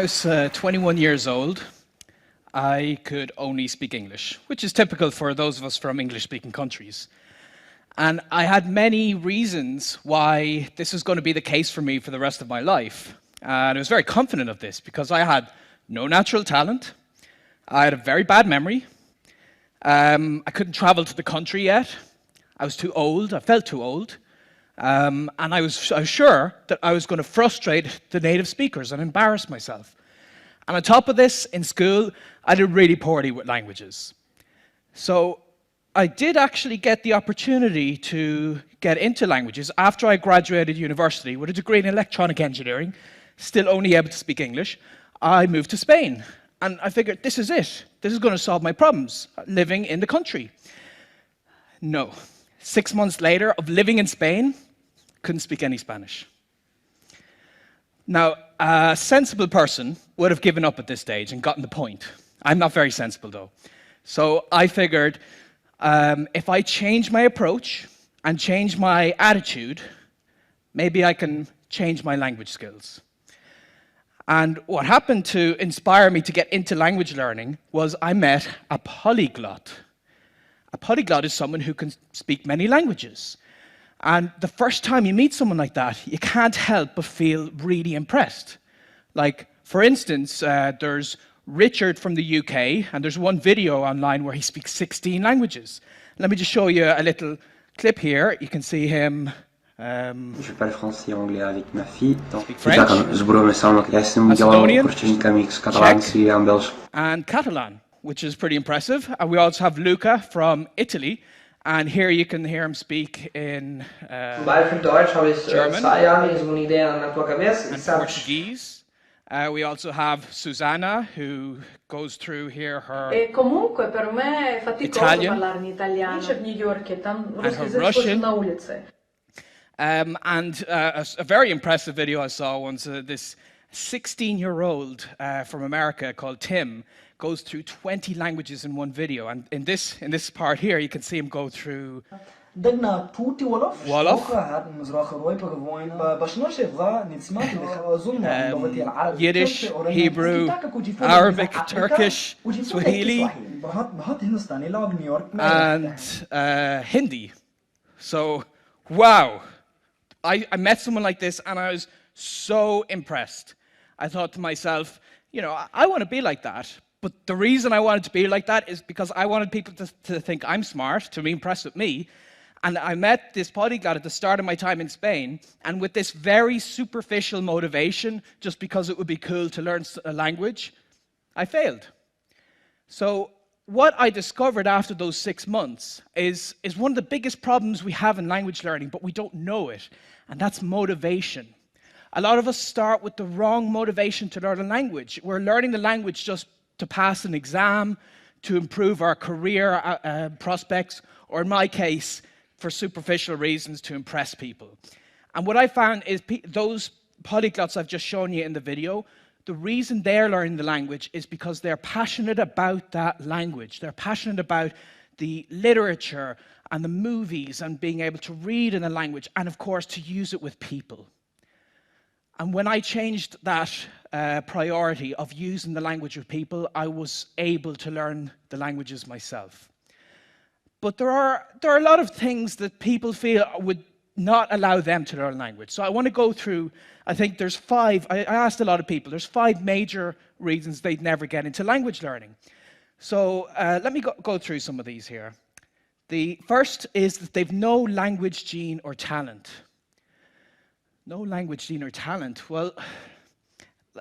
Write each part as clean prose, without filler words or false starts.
was 21 years old, I could only speak English, which is typical for those of us from English-speaking countries. And I had many reasons why this was going to be the case for me for the rest of my life. And I was very confident of this because I had no natural talent, I had a very bad memory, I couldn't travel to the country yet, I was too old, I felt too old, and I was sure that I was going to frustrate the native speakers and embarrass myself. And on top of this, in school, I did really poorly with languages. So I did actually get the opportunity to get into languages after I graduated university with a degree in electronic engineering, still only able to speak English. I moved to Spain, and I figured this is it. This is going to solve my problems living in the country. No. 6 months later of living in Spain, couldn't speak any Spanish. Now, a sensible person would have given up at this stage and gotten the point. I'm not very sensible, though. So I figured if I change my approach and change my attitude, maybe I can change my language skills. And what happened to inspire me to get into language learning was I met a polyglot. A polyglot is someone who can speak many languages. And the first time you meet someone like that, you can't help but feel really impressed. Like, for instance, there's Richard from the UK, and there's one video online where he speaks 16 languages. Let me just show you a little clip here. You can see him. Je parle français et anglais avec ma fille. Speak French, Macedonian, Czech, and Catalan, which is pretty impressive. And we also have Luca from Italy. And here you can hear him speak in German and Portuguese. We also have Susanna, who goes through here her Italian and her Russian. And a very impressive video I saw once, this 16-year-old from America called Tim goes through 20 languages in one video. And in this part here, you can see him go through Wolof, Yiddish, Hebrew, Arabic, Turkish, Swahili, and Hindi. So, wow. I met someone like this and I was so impressed. I thought to myself, you know, I want to be like that. But the reason I wanted to be like that is because I wanted people to think I'm smart, to be impressed with me. And I met this polyglot at the start of my time in Spain, and with this very superficial motivation, just because it would be cool to learn a language, I failed. So what I discovered after those 6 months is one of the biggest problems we have in language learning, but we don't know it, and that's motivation. A lot of us start with the wrong motivation to learn a language. We're learning the language just to pass an exam, to improve our career prospects, or in my case, for superficial reasons, to impress people. And what I found is those polyglots I've just shown you in the video, the reason they're learning the language is because they're passionate about that language. They're passionate about the literature and the movies and being able to read in a language and, of course, to use it with people. And when I changed that priority of using the language with people, I was able to learn the languages myself. But there are a lot of things that people feel would not allow them to learn language. So I want to go through, I think there's 5, I asked a lot of people, there's 5 major reasons they'd never get into language learning. So let me go through some of these here. The first is that they've no language gene or talent. No language gene or talent. Well,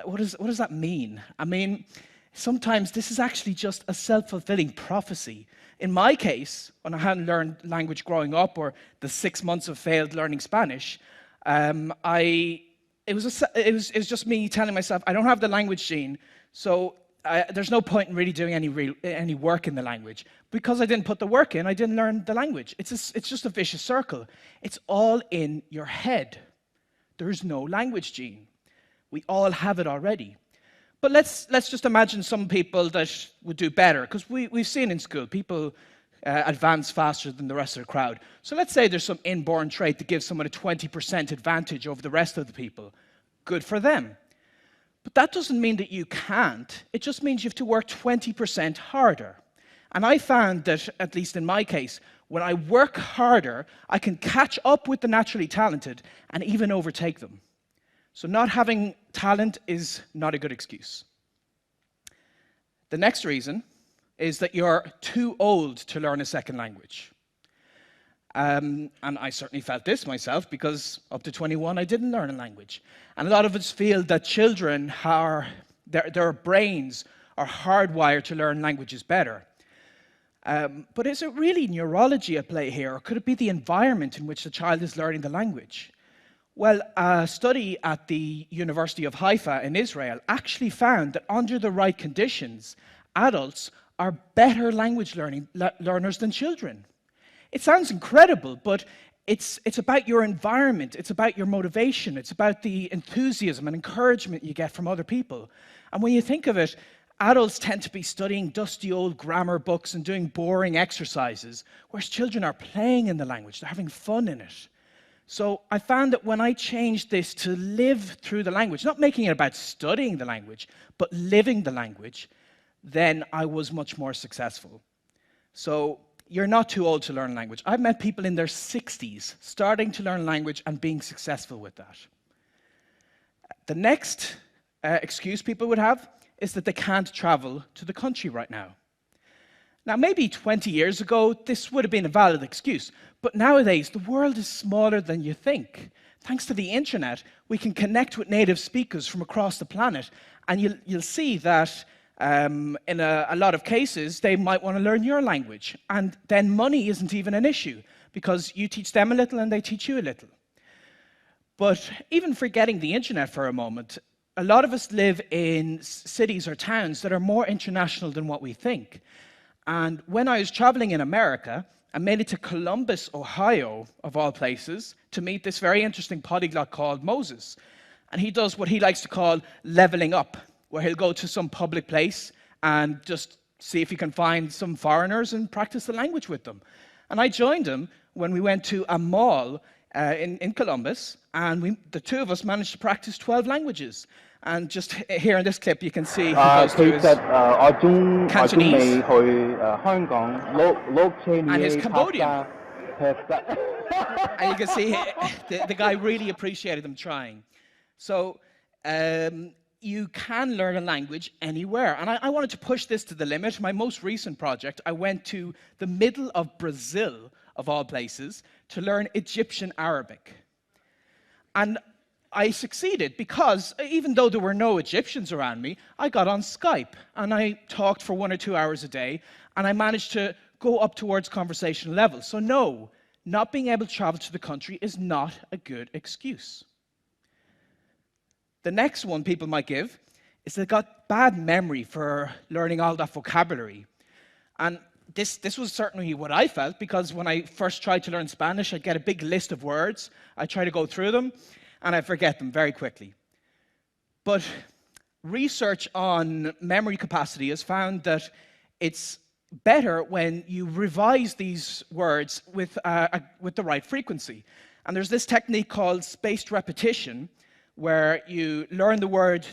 what does that mean? I mean, sometimes this is actually just a self-fulfilling prophecy. In my case, when I hadn't learned language growing up, or the 6 months of failed learning Spanish, it was just me telling myself, I don't have the language gene, so there's no point in really doing any work in the language. Because I didn't put the work in, I didn't learn the language. It's just a vicious circle. It's all in your head. There's no language gene. We all have it already. But let's just imagine some people that would do better, because we've seen in school people advance faster than the rest of the crowd. So let's say there's some inborn trait that gives someone a 20% advantage over the rest of the people. Good for them. But that doesn't mean that you can't. It just means you have to work 20% harder. And I found that, at least in my case, when I work harder, I can catch up with the naturally talented and even overtake them. So not having talent is not a good excuse. The next reason is that you're too old to learn a second language. And I certainly felt this myself, because up to 21 I didn't learn a language. And a lot of us feel that children their brains are hardwired to learn languages better. But is it really neurology at play here, or could it be the environment in which the child is learning the language? Well, a study at the University of Haifa in Israel actually found that under the right conditions, adults are better language learners than children. It sounds incredible, but it's about your environment, it's about your motivation, it's about the enthusiasm and encouragement you get from other people. And when you think of it, adults tend to be studying dusty old grammar books and doing boring exercises, whereas children are playing in the language, they're having fun in it. So I found that when I changed this to live through the language, not making it about studying the language, but living the language, then I was much more successful. So you're not too old to learn language. I've met people in their 60s starting to learn language and being successful with that. The next excuse people would have is that they can't travel to the country right now. Now, maybe 20 years ago, this would have been a valid excuse, but nowadays, the world is smaller than you think. Thanks to the internet, we can connect with native speakers from across the planet, and you'll see that in a lot of cases, they might want to learn your language, and then money isn't even an issue, because you teach them a little and they teach you a little. But even forgetting the internet for a moment, a lot of us live in cities or towns that are more international than what we think. And when I was traveling in America, I made it to Columbus, Ohio, of all places, to meet this very interesting polyglot called Moses. And he does what he likes to call leveling up, where he'll go to some public place and just see if he can find some foreigners and practice the language with them. And I joined him when we went to a mall in Columbus, and the two of us managed to practice 12 languages. And just here in this clip, you can see he goes to his Cantonese and his Cambodian. And you can see the guy really appreciated them trying. So you can learn a language anywhere. And I wanted to push this to the limit. My most recent project, I went to the middle of Brazil, of all places, to learn Egyptian Arabic. And I succeeded because even though there were no Egyptians around me, I got on Skype and I talked for 1 or 2 hours a day, and I managed to go up towards conversational level. So no, not being able to travel to the country is not a good excuse. The next one people might give is they've got bad memory for learning all that vocabulary. And this was certainly what I felt, because when I first tried to learn Spanish, I'd get a big list of words, I'd try to go through them, and I forget them very quickly. But research on memory capacity has found that it's better when you revise these words with the right frequency. And there's this technique called spaced repetition, where you learn the word,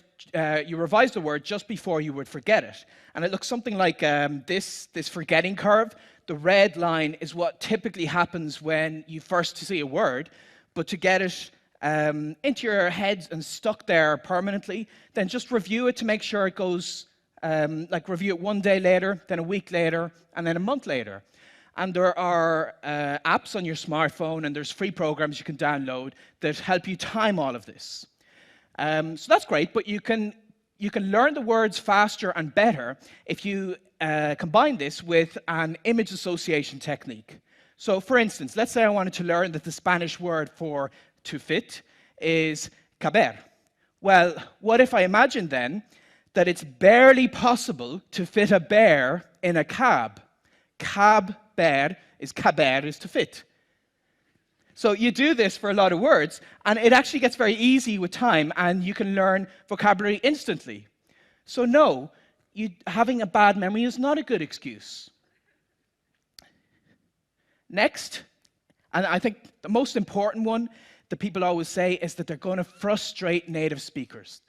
you revise the word just before you would forget it. And it looks something like this forgetting curve. The red line is what typically happens when you first see a word, but to get it into your head and stuck there permanently, then just review it to make sure it goes, review it 1 day later, then a week later, and then a month later. And there are apps on your smartphone, and there's free programs you can download that help you time all of this. So that's great, but you can learn the words faster and better if you combine this with an image association technique. So for instance, let's say I wanted to learn that the Spanish word for to fit is caber. Well, what if I imagined then that it's barely possible to fit a bear in a cab? Caber is to fit. So you do this for a lot of words, and it actually gets very easy with time, and you can learn vocabulary instantly. So no, having a bad memory is not a good excuse. Next, and I think the most important one that people always say is that they're going to frustrate native speakers.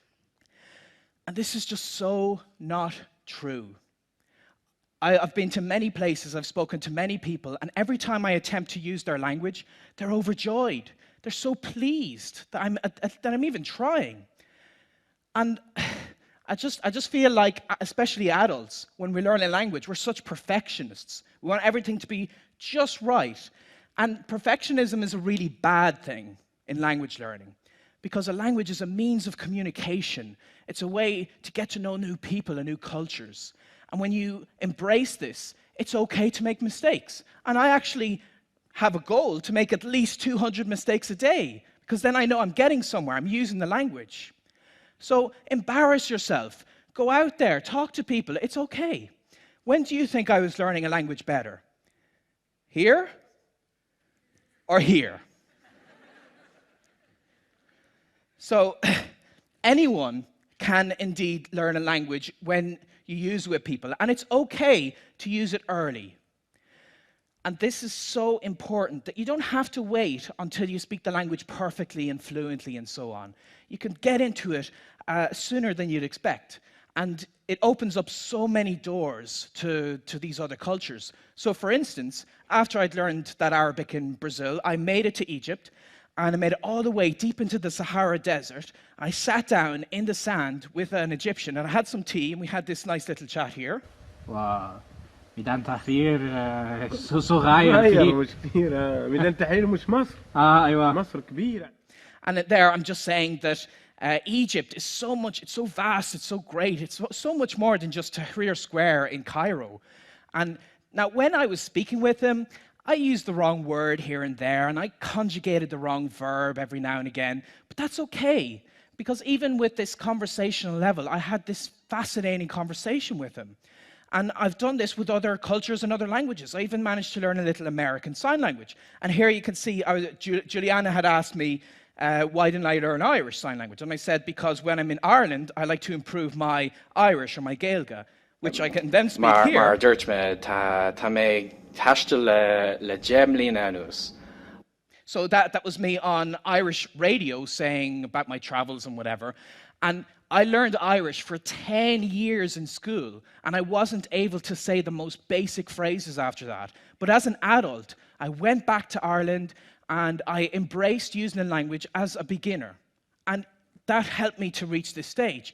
And this is just so not true. I've been to many places, I've spoken to many people, and every time I attempt to use their language, they're overjoyed. They're so pleased that I'm even trying. And I just feel like, especially adults, when we learn a language, we're such perfectionists. We want everything to be just right. And perfectionism is a really bad thing in language learning, because a language is a means of communication. It's a way to get to know new people and new cultures. And when you embrace this, it's okay to make mistakes. And I actually have a goal to make at least 200 mistakes a day, because then I know I'm getting somewhere, I'm using the language. So embarrass yourself. Go out there, talk to people, it's okay. When do you think I was learning a language better? Here or here? So anyone can indeed learn a language when you use it with people, and it's okay to use it early. And this is so important that you don't have to wait until you speak the language perfectly and fluently and so on. You can get into it sooner than you'd expect. And it opens up so many doors to these other cultures. So for instance, after I'd learned that Arabic in Brazil, I made it to Egypt, and I made it all the way deep into the Sahara Desert. I sat down in the sand with an Egyptian, and I had some tea, and we had this nice little chat here. Wow. ميدان تحرير صغير صغير مش كبير ميدان تحرير مش مصر ايوه مصر كبيرة. And there I'm just saying that Egypt is so much, it's so vast, it's so great, it's so much more than just Tahrir Square in Cairo. And now when I was speaking with him, I used the wrong word here and there, and I conjugated the wrong verb every now and again, but that's okay, because even with this conversational level, I had this fascinating conversation with him. And I've done this with other cultures and other languages. I even managed to learn a little American Sign Language. And here you can see, Juliana had asked me, why didn't I learn Irish Sign Language? And I said, because when I'm in Ireland, I like to improve my Irish or my Gaeilge, which I can then speak here. Maar dúirt me tá mé taiste le Gemlín anús. So that was me on Irish radio saying about my travels and whatever. And I learned Irish for 10 years in school, and I wasn't able to say the most basic phrases after that. But as an adult, I went back to Ireland and I embraced using the language as a beginner. And that helped me to reach this stage.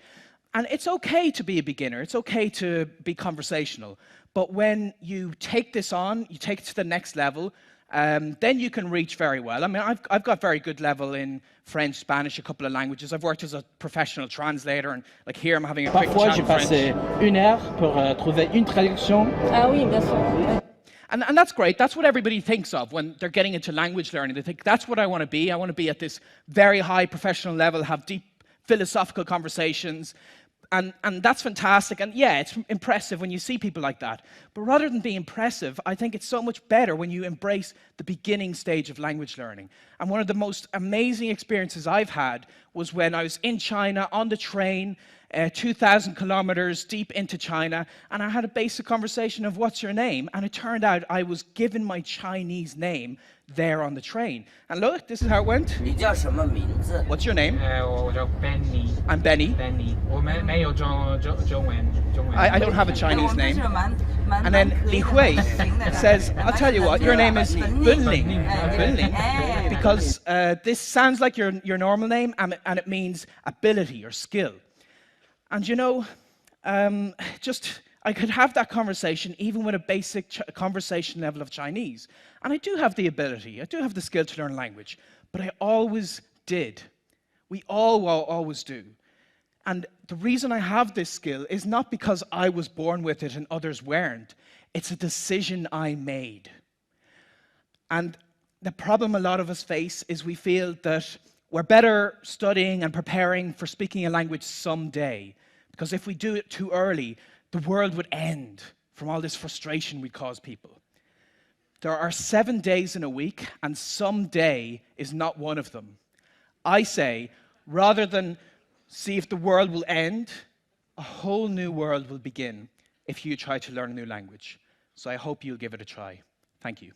And it's okay to be a beginner, it's okay to be conversational. But when you take this on, you take it to the next level, then you can reach very well. I mean, I've got very good level in French, Spanish, a couple of languages. I've worked as a professional translator, and like here I'm having a quick Parfois, chat j'ai in French. passé 1 heure pour trouver une traduction. Ah oui, bien sûr. And that's great. That's what everybody thinks of when they're getting into language learning. They think, that's what I want to be. I want to be at this very high professional level, have deep philosophical conversations. And that's fantastic. And yeah, it's impressive when you see people like that. But rather than be impressive, I think it's so much better when you embrace the beginning stage of language learning. And one of the most amazing experiences I've had was when I was in China on the train, 2,000 kilometers deep into China, and I had a basic conversation of what's your name? And it turned out I was given my Chinese name there on the train. And look, this is how it went. 你叫什么名字？ What's your name? 我叫 Benny. I'm Benny. Benny. 我没有中文。 I don't have a Chinese name. And then Li Hui says, I'll tell you what, your name is Bunling. Bunling. Because this sounds like your normal name, and it means ability or skill. And you know, I could have that conversation even with a basic conversation level of Chinese. And I do have the ability, I do have the skill to learn language, but I always did. We all always do. And the reason I have this skill is not because I was born with it and others weren't. It's a decision I made. And the problem a lot of us face is we feel that we're better studying and preparing for speaking a language someday, because if we do it too early, the world would end from all this frustration we cause people. There are 7 days in a week, and someday is not one of them. I say, rather than see if the world will end, a whole new world will begin if you try to learn a new language. So I hope you'll give it a try. Thank you.